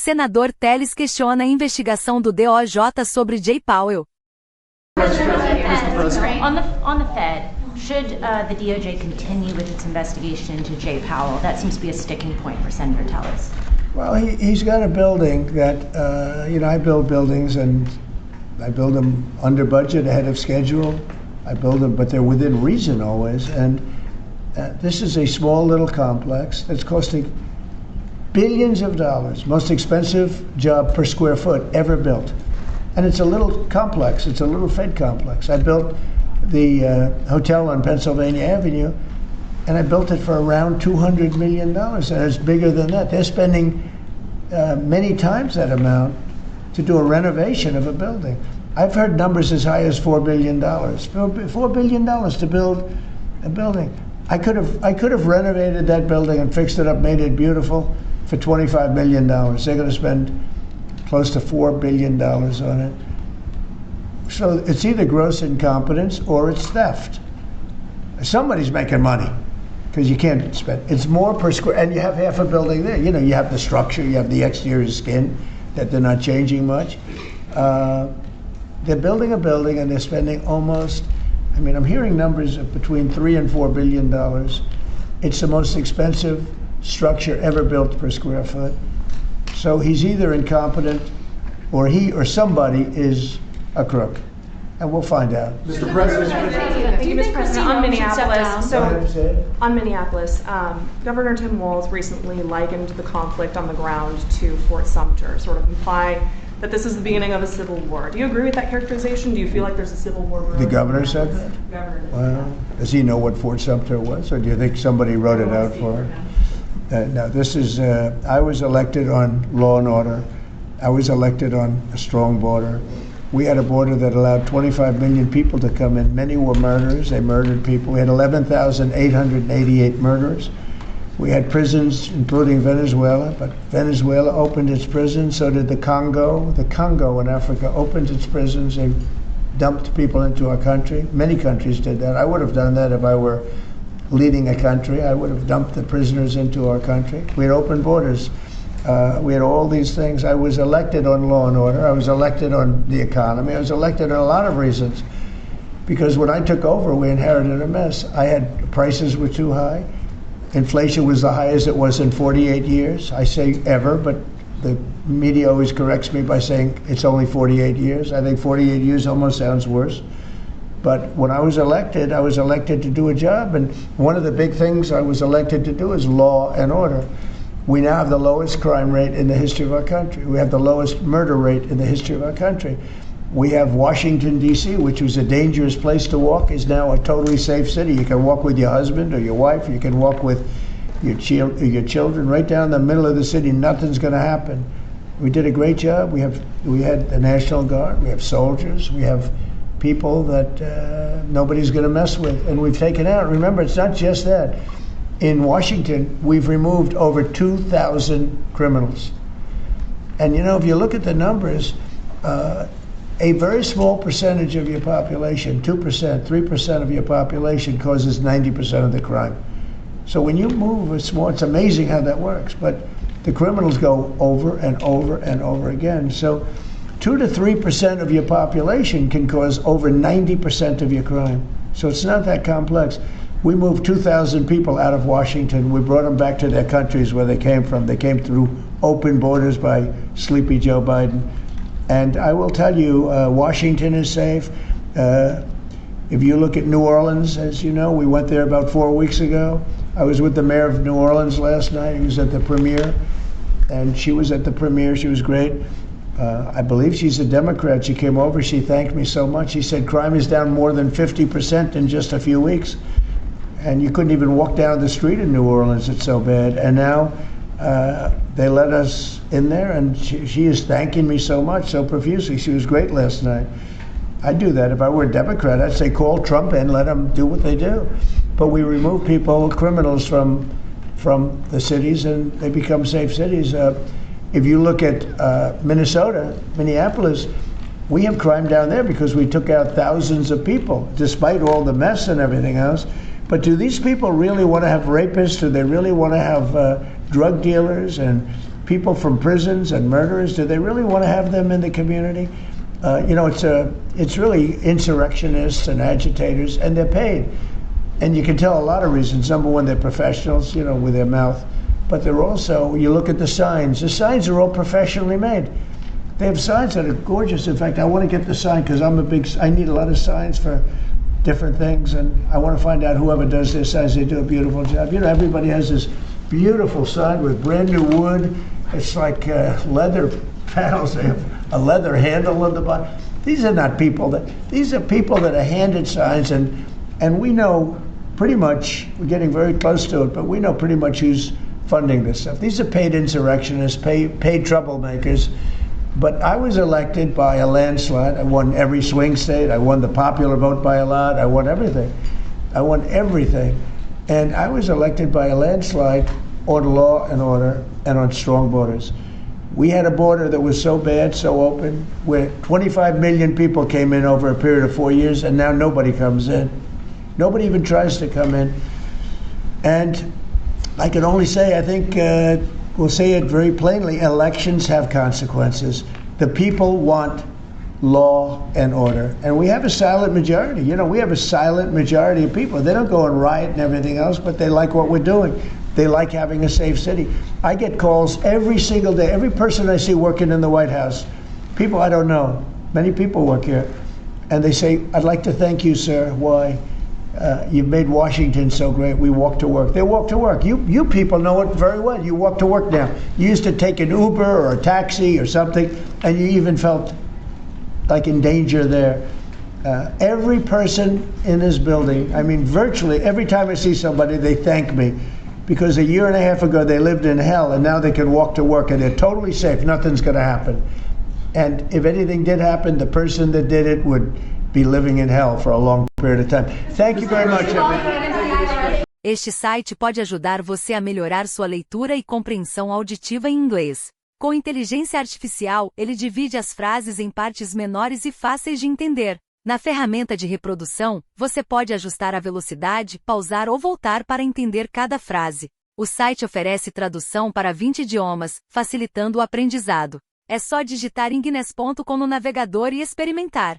Senador Telles questiona a investigação do DOJ sobre Powell. On the Fed, should the DOJ continue with its investigation into Powell? That seems to be a sticking point for Senator Telles. Well, he's got a building that, I build buildings and I build them under budget, ahead of schedule. I build them, but they're within reason always. And this is a small little complex that's costing billions of dollars, most expensive job per square foot ever built. And it's a little complex, it's a little Fed complex. I built the hotel on Pennsylvania Avenue, and I built it for around $200 million, and it's bigger than that. They're spending many times that amount to do a renovation of a building. I've heard numbers as high as $4 billion. $4 billion to build a building. I could have renovated that building and fixed it up, made it beautiful for $25 million. They're going to spend close to $4 billion on it. So it's either gross incompetence or it's theft. Somebody's making money because you can't spend. It's more per square, and you have half a building there. You know, you have the structure, you have the exterior skin that they're not changing much. They're building a building and they're spending almost, I'm hearing numbers of between $3 and $4 billion. It's the most expensive structure ever built per square foot. So he's either incompetent or he or somebody is a crook. And we'll find out. Mr. President. Thank you, Mr. President. On Minneapolis, Governor Tim Walz recently likened the conflict on the ground to Fort Sumter, sort of imply that this is the beginning of a civil war. Do you agree with that characterization? Do you feel like there's a civil war brewing? The governor said that? Governor. Well, does he know what Fort Sumter was, or do you think somebody wrote it out for him? No, this is, I was elected on law and order. I was elected on a strong border. We had a border that allowed 25 million people to come in. Many were murderers. They murdered people. We had 11,888 murderers. We had prisons, including Venezuela, but Venezuela opened its prisons. So did the Congo. The Congo in Africa opened its prisons. They dumped people into our country. Many countries did that. I would have done that if I were leading a country. I would have dumped the prisoners into our country. We had open borders. We had all these things. I was elected on law and order. I was elected on the economy. I was elected on a lot of reasons. Because when I took over, we inherited a mess. Prices were too high. Inflation was the highest it was in 48 years. I say ever, but the media always corrects me by saying it's only 48 years. I think 48 years almost sounds worse. But when I was elected to do a job. And one of the big things I was elected to do is law and order. We now have the lowest crime rate in the history of our country. We have the lowest murder rate in the history of our country. We have Washington, D.C., which was a dangerous place to walk, is now a totally safe city. You can walk with your husband or your wife. You can walk with your children right down the middle of the city. Nothing's going to happen. We did a great job. We had the National Guard. We have soldiers. We have people that nobody's going to mess with. And we've taken out, remember, it's not just that. In Washington, we've removed over 2,000 criminals. And if you look at the numbers, a very small percentage of your population, 2%, 3% of your population causes 90% of the crime. So when you move, it's amazing how that works. But the criminals go over and over and over again. So 2 to 3% of your population can cause over 90% of your crime. So it's not that complex. We moved 2,000 people out of Washington. We brought them back to their countries where they came from. They came through open borders by sleepy Joe Biden. And I will tell you, Washington is safe. If you look at New Orleans, as you know, we went there about 4 weeks ago. I was with the mayor of New Orleans last night. He was at the premiere, and she was at the premiere. She was great. I believe she's a Democrat. She came over. She thanked me so much. She said crime is down more than 50% in just a few weeks. And you couldn't even walk down the street in New Orleans. It's so bad. And now they let us in there, and she is thanking me so much, so profusely. She was great last night. I'd do that if I were a Democrat. I'd say call Trump in, let them do what they do. But we remove people, criminals, from the cities, and they become safe cities. If you look at Minnesota, Minneapolis, we have crime down there because we took out thousands of people, despite all the mess and everything else. But do these people really want to have rapists? Do they really want to have drug dealers and people from prisons and murderers, do they really want to have them in the community? It's really insurrectionists and agitators, and they're paid. And you can tell a lot of reasons. Number one, they're professionals, with their mouth. But they're also, you look at the signs are all professionally made. They have signs that are gorgeous. In fact, I want to get the sign because I need a lot of signs for different things, and I want to find out whoever does their signs, they do a beautiful job. Everybody has this beautiful sign with brand new wood. It's like leather panels. They have a leather handle on the bottom. These are people that are handed signs, and we know pretty much, we're getting very close to it, but we know pretty much who's funding this stuff. These are paid insurrectionists, paid troublemakers. But I was elected by a landslide. I won every swing state. I won the popular vote by a lot. I won everything. And I was elected by a landslide on law and order and on strong borders. We had a border that was so bad, so open, where 25 million people came in over a period of 4 years, and now nobody comes in. Nobody even tries to come in. And I can only say, I think, we'll say it very plainly, elections have consequences. The people want law and order. And we have a silent majority. We have a silent majority of people. They don't go and riot and everything else, but they like what we're doing. They like having a safe city. I get calls every single day. Every person I see working in the White House, people I don't know, many people work here, and they say, I'd like to thank you, sir. Why? You've made Washington so great. We walk to work. They walk to work. You people know it very well. You walk to work now. You used to take an Uber or a taxi or something, and you even felt like in danger there. Every person in this building, virtually every time I see somebody, they thank me. Because a year and a half ago, they lived in hell, and now they can walk to work, and they're totally safe. Nothing's going to happen. And if anything did happen, the person that did it would be living in hell for a long period of time. Thank you very much, everybody. Este site pode ajudar você a melhorar sua leitura e compreensão auditiva em inglês. Com inteligência artificial, ele divide as frases em partes menores e fáceis de entender. Na ferramenta de reprodução, você pode ajustar a velocidade, pausar ou voltar para entender cada frase. O site oferece tradução para 20 idiomas, facilitando o aprendizado. É só digitar inglês.com no navegador e experimentar.